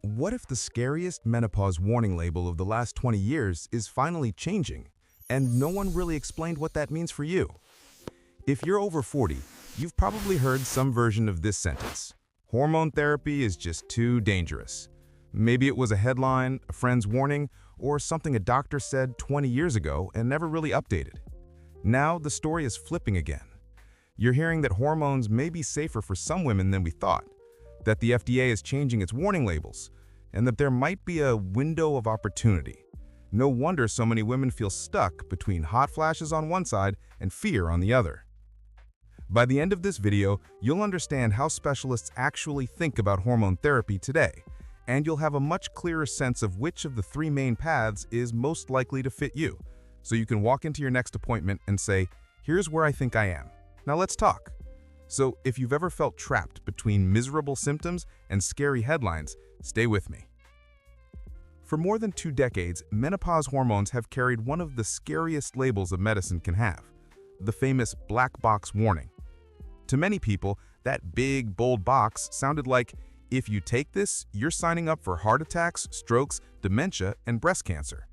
What if the scariest menopause warning label of the last 20 years is finally changing, and no one really explained what that means for you? If you're over 40, you've probably heard some version of this sentence: hormone therapy is just too dangerous. Maybe it was a headline, a friend's warning, or something a doctor said 20 years ago and never really updated. Now the story is flipping again. You're hearing that hormones may be safer for some women than we thought, that the FDA is changing its warning labels, and that there might be a window of opportunity. No wonder so many women feel stuck between hot flashes on one side and fear on the other. By the end of this video, you'll understand how specialists actually think about hormone therapy today, and you'll have a much clearer sense of which of the three main paths is most likely to fit you, so you can walk into your next appointment and say, "Here's where I think I am. Now let's talk." So if you've ever felt trapped between miserable symptoms and scary headlines, stay with me. For more than 2 decades, menopause hormones have carried one of the scariest labels a medicine can have: the famous black box warning. To many people, that big, bold box sounded like, if you take this, you're signing up for heart attacks, strokes, dementia, and breast cancer.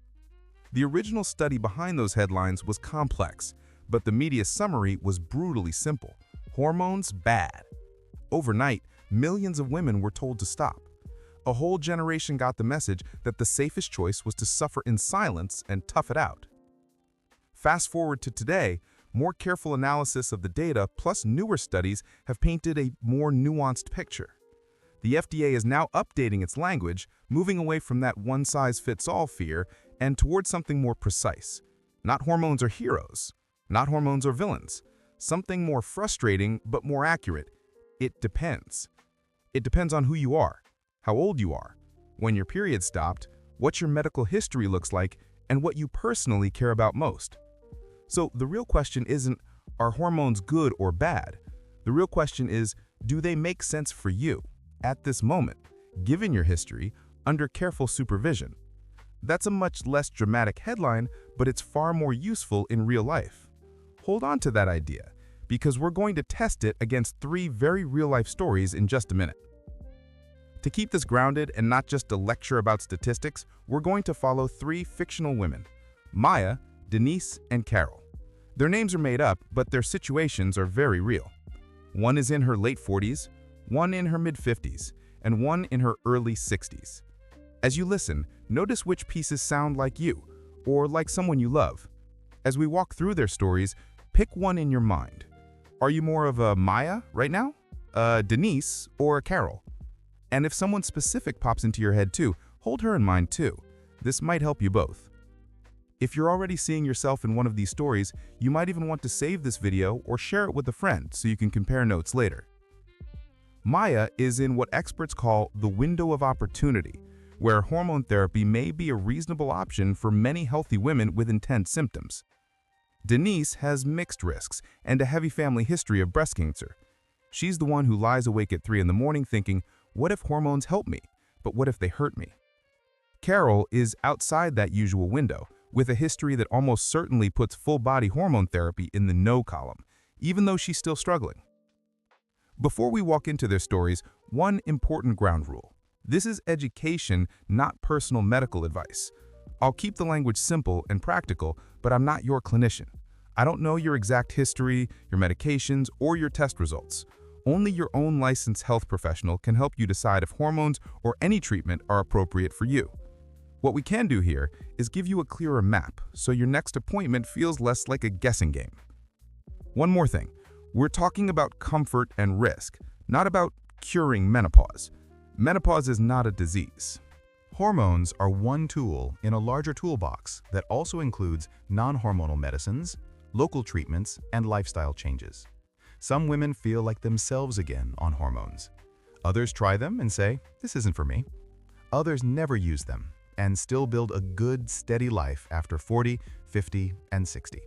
The original study behind those headlines was complex, but the media summary was brutally simple: hormones bad. Overnight, millions of women were told to stop. A whole generation got the message that the safest choice was to suffer in silence and tough it out. Fast forward to today, more careful analysis of the data plus newer studies have painted a more nuanced picture. The FDA is now updating its language, moving away from that one-size-fits-all fear and towards something more precise. Not hormones are heroes, not hormones are villains. Something more frustrating but more accurate: it depends. It depends on who you are, how old you are, when your period stopped, what your medical history looks like, and what you personally care about most. So the real question isn't, are hormones good or bad? The real question is, do they make sense for you at this moment, given your history, under careful supervision? That's a much less dramatic headline, but it's far more useful in real life. Hold on to that idea, because we're going to test it against 3 very real-life stories in just a minute. To keep this grounded and not just a lecture about statistics, we're going to follow 3 fictional women: Maya, Denise, and Carol. Their names are made up, but their situations are very real. One is in her late 40s, one in her mid-50s, and one in her early 60s. As you listen, notice which pieces sound like you, or like someone you love. As we walk through their stories, pick one in your mind. Are you more of a Maya right now, a Denise, or a Carol? And if someone specific pops into your head too, hold her in mind too. This might help you both. If you're already seeing yourself in one of these stories, you might even want to save this video or share it with a friend so you can compare notes later. Maya is in what experts call the window of opportunity, where hormone therapy may be a reasonable option for many healthy women with intense symptoms. Denise has mixed risks and a heavy family history of breast cancer. She's the one who lies awake at 3 in the morning thinking, what if hormones help me, but what if they hurt me? Carol is outside that usual window, with a history that almost certainly puts full-body hormone therapy in the no column, even though she's still struggling. Before we walk into their stories, one important ground rule: this is education, not personal medical advice. I'll keep the language simple and practical, but I'm not your clinician. I don't know your exact history, your medications, or your test results. Only your own licensed health professional can help you decide if hormones or any treatment are appropriate for you. What we can do here is give you a clearer map so your next appointment feels less like a guessing game. One more thing, we're talking about comfort and risk, not about curing menopause. Menopause is not a disease. Hormones are one tool in a larger toolbox that also includes non-hormonal medicines, local treatments, and lifestyle changes. Some women feel like themselves again on hormones. Others try them and say, this isn't for me. Others never use them and still build a good, steady life after 40, 50, and 60.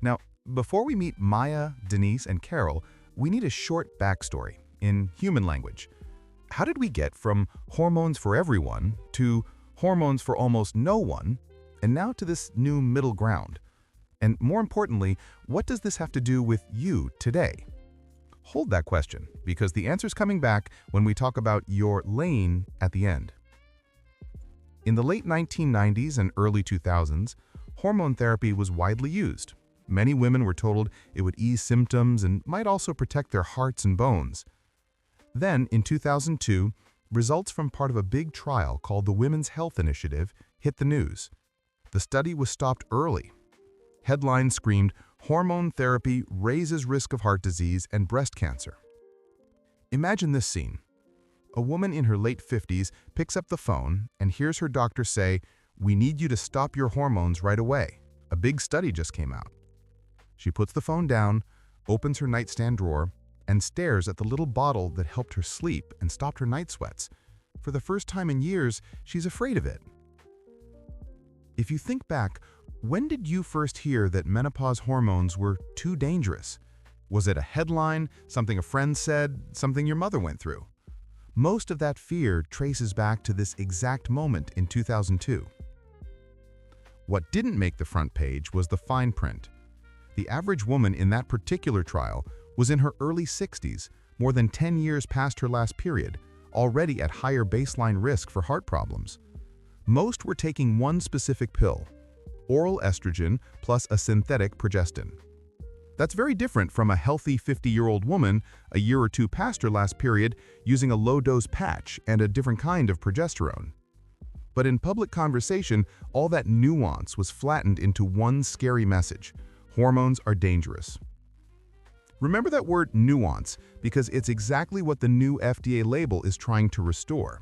Now, before we meet Maya, Denise, and Carol, we need a short backstory in human language. How did we get from hormones for everyone to hormones for almost no one, and now to this new middle ground? And more importantly, what does this have to do with you today? Hold that question, because the answer's coming back when we talk about your lane at the end. In the late 1990s and early 2000s, hormone therapy was widely used. Many women were told it would ease symptoms and might also protect their hearts and bones. Then, in 2002, results from part of a big trial called the Women's Health Initiative hit the news. The study was stopped early. Headlines screamed, "Hormone therapy raises risk of heart disease and breast cancer." Imagine this scene. A woman in her late 50s picks up the phone and hears her doctor say, "We need you to stop your hormones right away. A big study just came out." She puts the phone down, opens her nightstand drawer, and stares at the little bottle that helped her sleep and stopped her night sweats. For the first time in years, she's afraid of it. If you think back, when did you first hear that menopause hormones were too dangerous? Was it a headline, something a friend said, something your mother went through? Most of that fear traces back to this exact moment in 2002. What didn't make the front page was the fine print. The average woman in that particular trial was in her early 60s, more than 10 years past her last period, already at higher baseline risk for heart problems. Most were taking one specific pill, oral estrogen plus a synthetic progestin. That's very different from a healthy 50-year-old woman a year or two past her last period using a low-dose patch and a different kind of progesterone. But in public conversation, all that nuance was flattened into one scary message: hormones are dangerous. Remember that word nuance, because it's exactly what the new FDA label is trying to restore.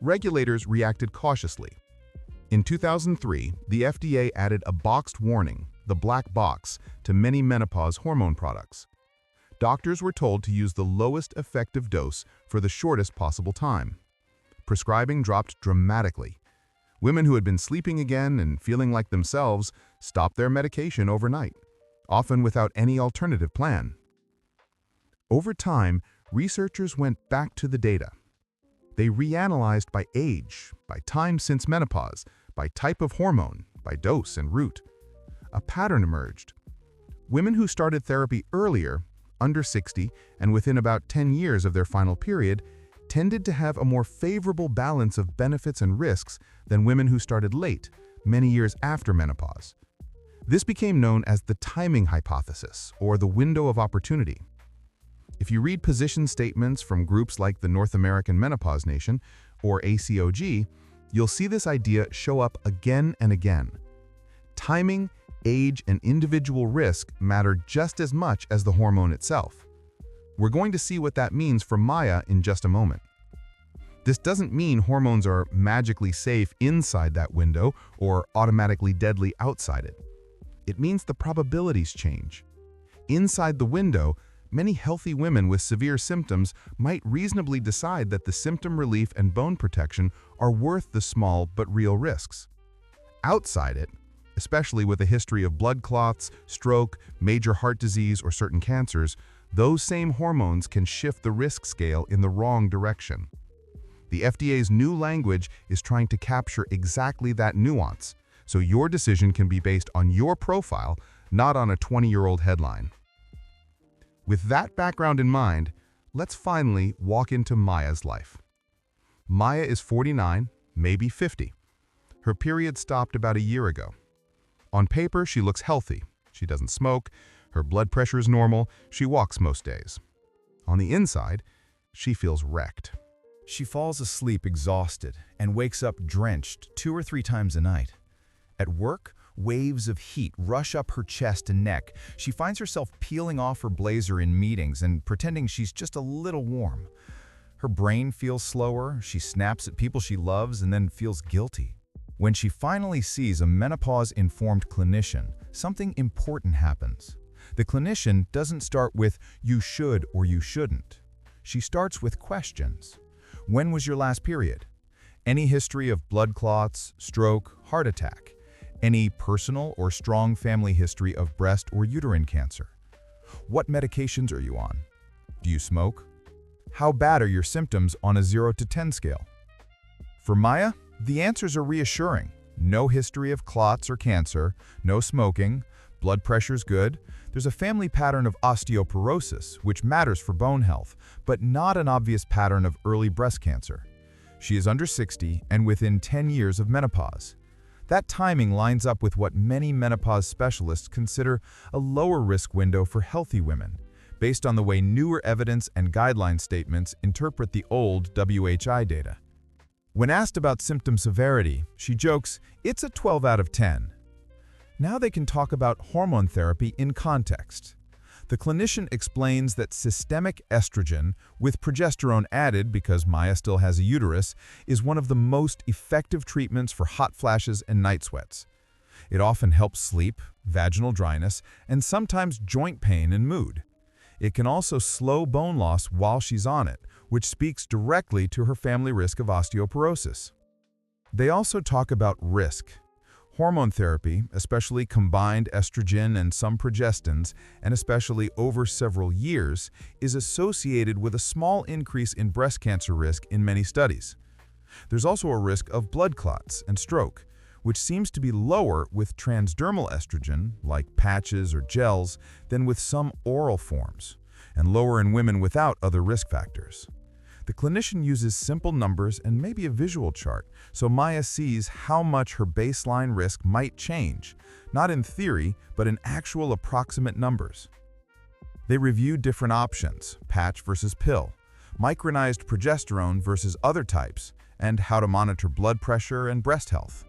Regulators reacted cautiously. In 2003, the FDA added a boxed warning, the black box, to many menopause hormone products. Doctors were told to use the lowest effective dose for the shortest possible time. Prescribing dropped dramatically. Women who had been sleeping again and feeling like themselves stopped their medication overnight, often without any alternative plan. Over time, researchers went back to the data. They reanalyzed by age, by time since menopause, by type of hormone, by dose and route. A pattern emerged. Women who started therapy earlier, under 60, and within about 10 years of their final period, tended to have a more favorable balance of benefits and risks than women who started late, many years after menopause. This became known as the timing hypothesis, or the window of opportunity. If you read position statements from groups like the North American Menopause Nation, or ACOG, you'll see this idea show up again and again. Timing, age, and individual risk matter just as much as the hormone itself. We're going to see what that means for Maya in just a moment. This doesn't mean hormones are magically safe inside that window or automatically deadly outside it. It means the probabilities change. Inside the window, many healthy women with severe symptoms might reasonably decide that the symptom relief and bone protection are worth the small but real risks. Outside it, especially with a history of blood clots, stroke, major heart disease, or certain cancers, those same hormones can shift the risk scale in the wrong direction. The FDA's new language is trying to capture exactly that nuance, so your decision can be based on your profile, not on a 20-year-old headline. With that background in mind, let's finally walk into Maya's life. Maya is 49, maybe 50. Her period stopped about a year ago. On paper, she looks healthy. She doesn't smoke, her blood pressure is normal, she walks most days. On the inside, she feels wrecked. She falls asleep exhausted and wakes up drenched 2 or 3 times a night. At work, waves of heat rush up her chest and neck. She finds herself peeling off her blazer in meetings and pretending she's just a little warm. Her brain feels slower, she snaps at people she loves and then feels guilty. When she finally sees a menopause-informed clinician, something important happens. The clinician doesn't start with, "You should" or "You shouldn't." She starts with questions. When was your last period? Any history of blood clots, stroke, heart attack? Any personal or strong family history of breast or uterine cancer? What medications are you on? Do you smoke? How bad are your symptoms on a 0 to 10 scale? For Maya, the answers are reassuring. No history of clots or cancer, no smoking, Blood pressure's good. There's a family pattern of osteoporosis, which matters for bone health, but not an obvious pattern of early breast cancer. She is under 60 and within 10 years of menopause. That timing lines up with what many menopause specialists consider a lower risk window for healthy women, based on the way newer evidence and guideline statements interpret the old WHI data. When asked about symptom severity, she jokes, "It's a 12 out of 10. Now they can talk about hormone therapy in context. The clinician explains that systemic estrogen, with progesterone added because Maya still has a uterus, is one of the most effective treatments for hot flashes and night sweats. It often helps sleep, vaginal dryness, and sometimes joint pain and mood. It can also slow bone loss while she's on it, which speaks directly to her family risk of osteoporosis. They also talk about risk. Hormone therapy, especially combined estrogen and some progestins, and especially over several years, is associated with a small increase in breast cancer risk in many studies. There's also a risk of blood clots and stroke, which seems to be lower with transdermal estrogen, like patches or gels, than with some oral forms, and lower in women without other risk factors. The clinician uses simple numbers and maybe a visual chart, so Maya sees how much her baseline risk might change, not in theory, but in actual approximate numbers. They review different options, patch versus pill, micronized progesterone versus other types, and how to monitor blood pressure and breast health.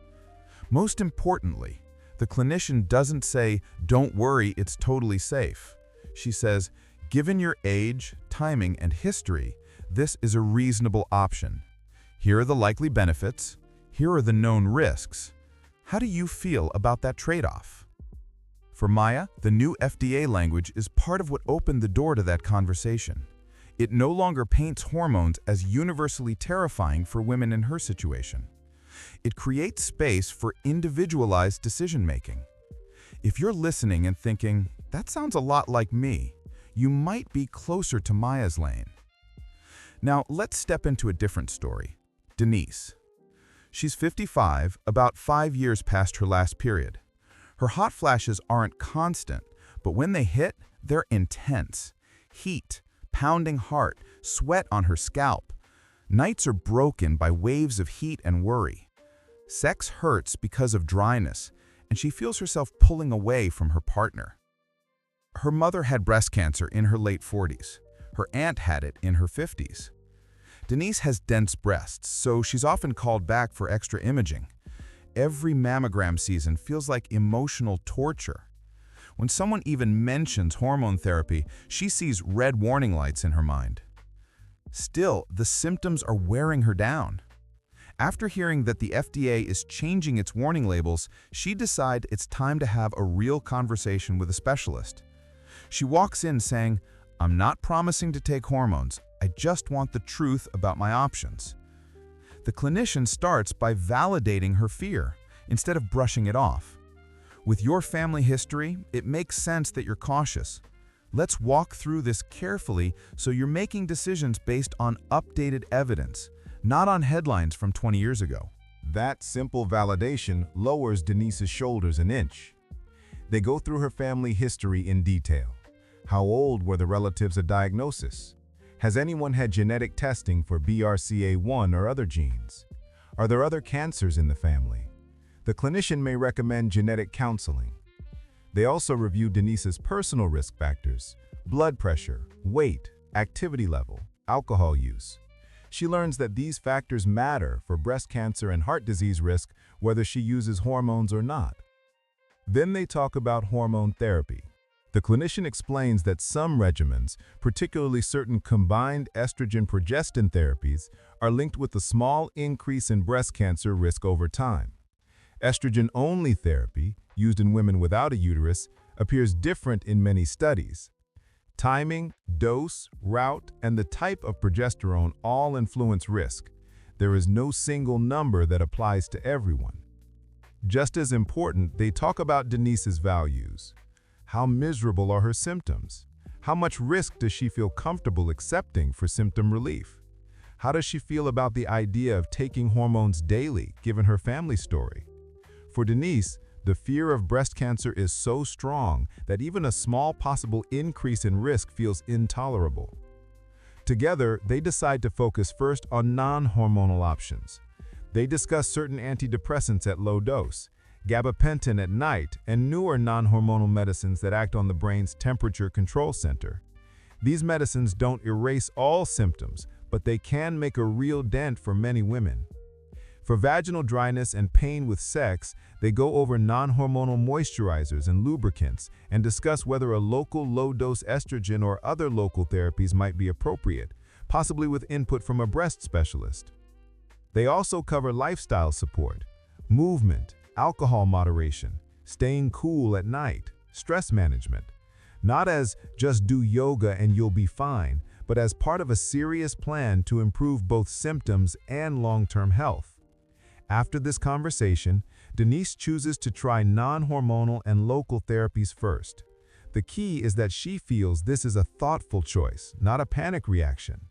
Most importantly, the clinician doesn't say, "Don't worry, it's totally safe." She says, "Given your age, timing, and history, this is a reasonable option. Here are the likely benefits. Here are the known risks. How do you feel about that trade-off?" For Maya, the new FDA language is part of what opened the door to that conversation. It no longer paints hormones as universally terrifying for women in her situation. It creates space for individualized decision-making. If you're listening and thinking, "That sounds a lot like me," you might be closer to Maya's lane. Now, let's step into a different story. Denise. She's 55, about 5 years past her last period. Her hot flashes aren't constant, but when they hit, they're intense. Heat, pounding heart, sweat on her scalp. Nights are broken by waves of heat and worry. Sex hurts because of dryness, and she feels herself pulling away from her partner. Her mother had breast cancer in her late 40s. Her aunt had it in her 50s. Denise has dense breasts, so she's often called back for extra imaging. Every mammogram season feels like emotional torture. When someone even mentions hormone therapy, she sees red warning lights in her mind. Still, the symptoms are wearing her down. After hearing that the FDA is changing its warning labels, she decides it's time to have a real conversation with a specialist. She walks in saying, "I'm not promising to take hormones. I just want the truth about my options." The clinician starts by validating her fear, instead of brushing it off. With your family history, it makes sense that you're cautious. Let's walk through this carefully so you're making decisions based on updated evidence, not on headlines from 20 years ago. That simple validation lowers Denise's shoulders an inch. They go through her family history in detail. How old were the relatives at diagnosis? Has anyone had genetic testing for BRCA1 or other genes? Are there other cancers in the family? The clinician may recommend genetic counseling. They also review Denise's personal risk factors: blood pressure, weight, activity level, alcohol use. She learns that these factors matter for breast cancer and heart disease risk whether she uses hormones or not. Then they talk about hormone therapy. The clinician explains that some regimens, particularly certain combined estrogen-progestin therapies, are linked with a small increase in breast cancer risk over time. Estrogen-only therapy, used in women without a uterus, appears different in many studies. Timing, dose, route, and the type of progesterone all influence risk. There is no single number that applies to everyone. Just as important, they talk about Denise's values. How miserable are her symptoms? How much risk does she feel comfortable accepting for symptom relief? How does she feel about the idea of taking hormones daily, given her family story? For Denise, The fear of breast cancer is so strong that even a small possible increase in risk feels intolerable. Together, they decide to focus first on non-hormonal options. They discuss certain antidepressants at low dose, gabapentin at night, and newer non-hormonal medicines that act on the brain's temperature control center. These medicines don't erase all symptoms, but they can make a real dent for many women. For vaginal dryness and pain with sex, they go over non-hormonal moisturizers and lubricants and discuss whether a local low-dose estrogen or other local therapies might be appropriate, possibly with input from a breast specialist. They also cover lifestyle support, movement, alcohol moderation, staying cool at night, stress management. Not as just do yoga and you'll be fine, but as part of a serious plan to improve both symptoms and long-term health. After this conversation, Denise chooses to try non-hormonal and local therapies first. The key is that she feels this is a thoughtful choice, not a panic reaction.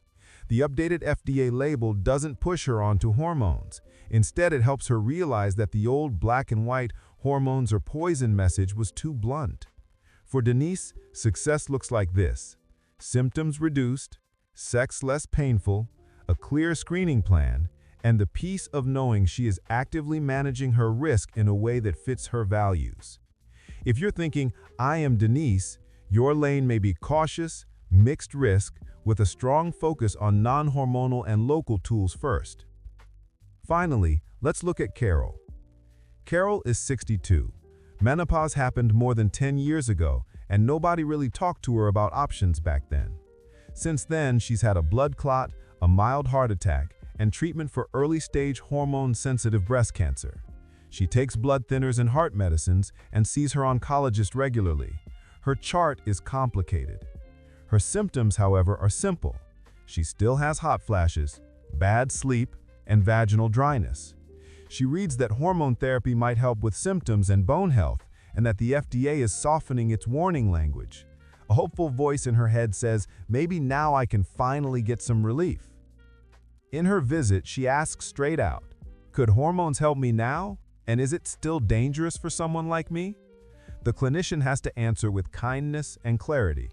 The updated FDA label doesn't push her onto hormones. Instead, it helps her realize that the old black and white hormones are poison message was too blunt. For Denise, success looks like this: symptoms reduced, sex less painful, a clear screening plan, and the peace of knowing she is actively managing her risk in a way that fits her values. If you're thinking, I am Denise, your lane may be cautious, mixed risk, with a strong focus on non-hormonal and local tools first. Finally, let's look at Carol. Carol is 62. Menopause happened more than 10 years ago, and nobody really talked to her about options back then. Since then, she's had a blood clot, a mild heart attack, and treatment for early-stage hormone-sensitive breast cancer. She takes blood thinners and heart medicines and sees her oncologist regularly. Her chart is complicated. Her symptoms, however, are simple. She still has hot flashes, bad sleep, and vaginal dryness. She reads that hormone therapy might help with symptoms and bone health, and that the FDA is softening its warning language. A hopeful voice in her head says, maybe now I can finally get some relief. In her visit, she asks straight out, could hormones help me now? And is it still dangerous for someone like me? The clinician has to answer with kindness and clarity.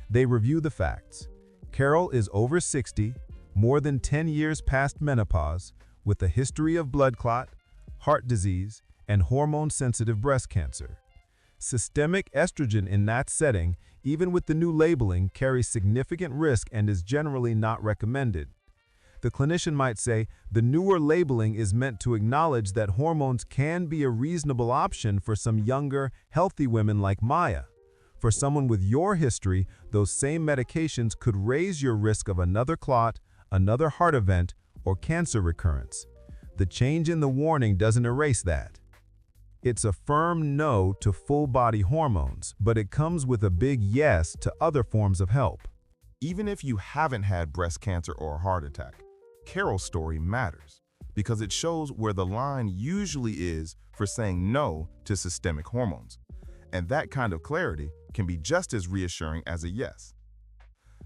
They review the facts. Carol is over 60, more than 10 years past menopause, with a history of blood clot, heart disease, and hormone-sensitive breast cancer. Systemic estrogen in that setting, even with the new labeling, carries significant risk and is generally not recommended. The clinician might say, the newer labeling is meant to acknowledge that hormones can be a reasonable option for some younger, healthy women like Maya. For someone with your history, those same medications could raise your risk of another clot, another heart event, or cancer recurrence. The change in the warning doesn't erase that. It's a firm no to full-body hormones, but it comes with a big yes to other forms of help. Even if you haven't had breast cancer or a heart attack, Carol's story matters because it shows where the line usually is for saying no to systemic hormones. And that kind of clarity can be just as reassuring as a yes.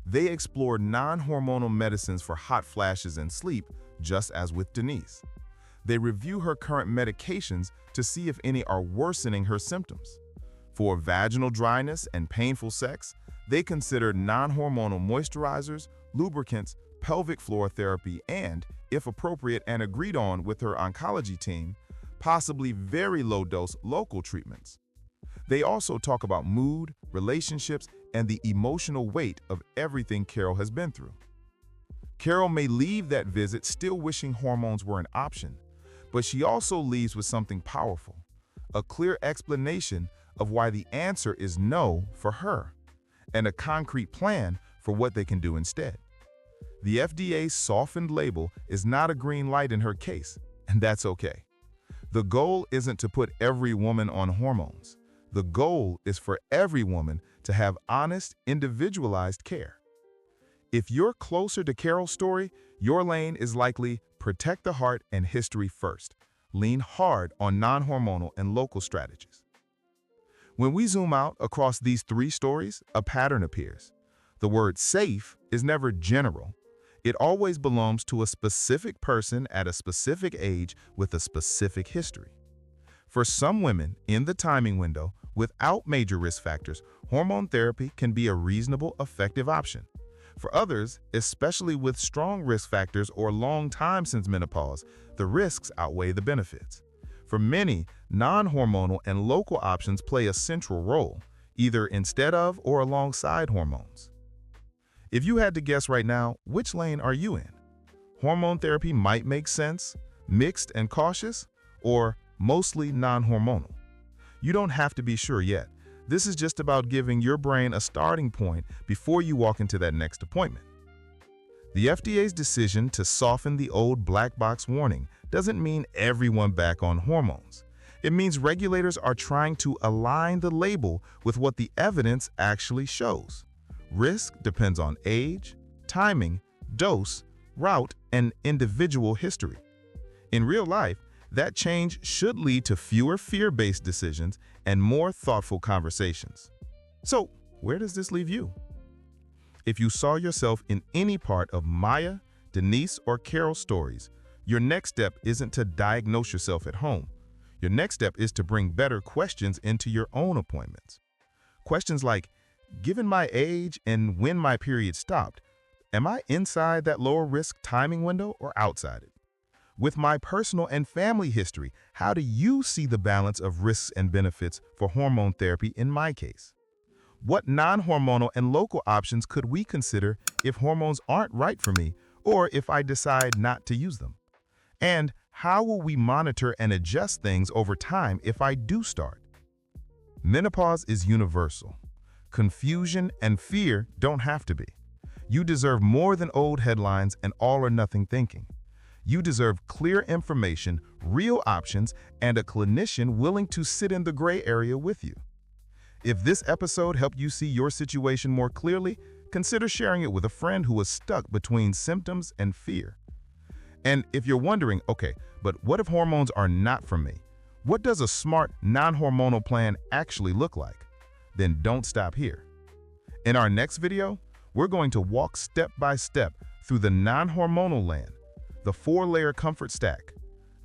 They explore non-hormonal medicines for hot flashes and sleep, just as with Denise. They review her current medications to see if any are worsening her symptoms. For vaginal dryness and painful sex, they consider non-hormonal moisturizers, lubricants, pelvic floor therapy, and, if appropriate and agreed on with her oncology team, possibly very low-dose local treatments. They also talk about mood, relationships, and the emotional weight of everything Carol has been through. Carol may leave that visit still wishing hormones were an option, but she also leaves with something powerful, a clear explanation of why the answer is no for her, and a concrete plan for what they can do instead. The FDA's softened label is not a green light in her case, and that's okay. The goal isn't to put every woman on hormones. The goal is for every woman to have honest, individualized care. If you're closer to Carol's story, your lane is likely protect the heart and history first. Lean hard on non-hormonal and local strategies. When we zoom out across these three stories, a pattern appears. The word safe is never general. It always belongs to a specific person at a specific age with a specific history. For some women in the timing window, without major risk factors, hormone therapy can be a reasonable, effective option. For others, especially with strong risk factors or long time since menopause, the risks outweigh the benefits. For many, non-hormonal and local options play a central role, either instead of or alongside hormones. If you had to guess right now, which lane are you in? Hormone therapy might make sense, mixed and cautious, or mostly non-hormonal. You don't have to be sure yet. This is just about giving your brain a starting point before you walk into that next appointment. The FDA's decision to soften the old black box warning doesn't mean everyone back on hormones. It means regulators are trying to align the label with what the evidence actually shows. Risk depends on age, timing, dose, route, and individual history. In real life, that change should lead to fewer fear-based decisions and more thoughtful conversations. So, where does this leave you? If you saw yourself in any part of Maya, Denise, or Carol's stories, your next step isn't to diagnose yourself at home. Your next step is to bring better questions into your own appointments. Questions like, given my age and when my period stopped, am I inside that lower risk timing window or outside it? With my personal and family history, how do you see the balance of risks and benefits for hormone therapy in my case? What non-hormonal and local options could we consider if hormones aren't right for me or if I decide not to use them? And how will we monitor and adjust things over time if I do start? Menopause is universal. Confusion and fear don't have to be. You deserve more than old headlines and all or nothing thinking. You deserve clear information, real options, and a clinician willing to sit in the gray area with you. If this episode helped you see your situation more clearly, consider sharing it with a friend who is stuck between symptoms and fear. And if you're wondering, okay, but what if hormones are not for me? What does a smart, non-hormonal plan actually look like? Then don't stop here. In our next video, we're going to walk step by step through the non-hormonal land, the 4-layer comfort stack,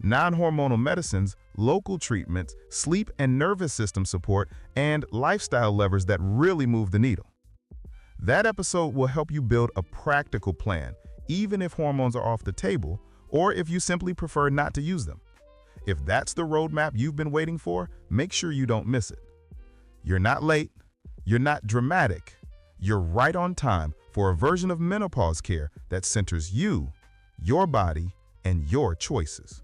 non-hormonal medicines, local treatments, sleep and nervous system support, and lifestyle levers that really move the needle. That episode will help you build a practical plan, even if hormones are off the table, or if you simply prefer not to use them. If that's the roadmap you've been waiting for, make sure you don't miss it. You're not late, you're not dramatic, you're right on time for a version of menopause care that centers you, your body, and your choices.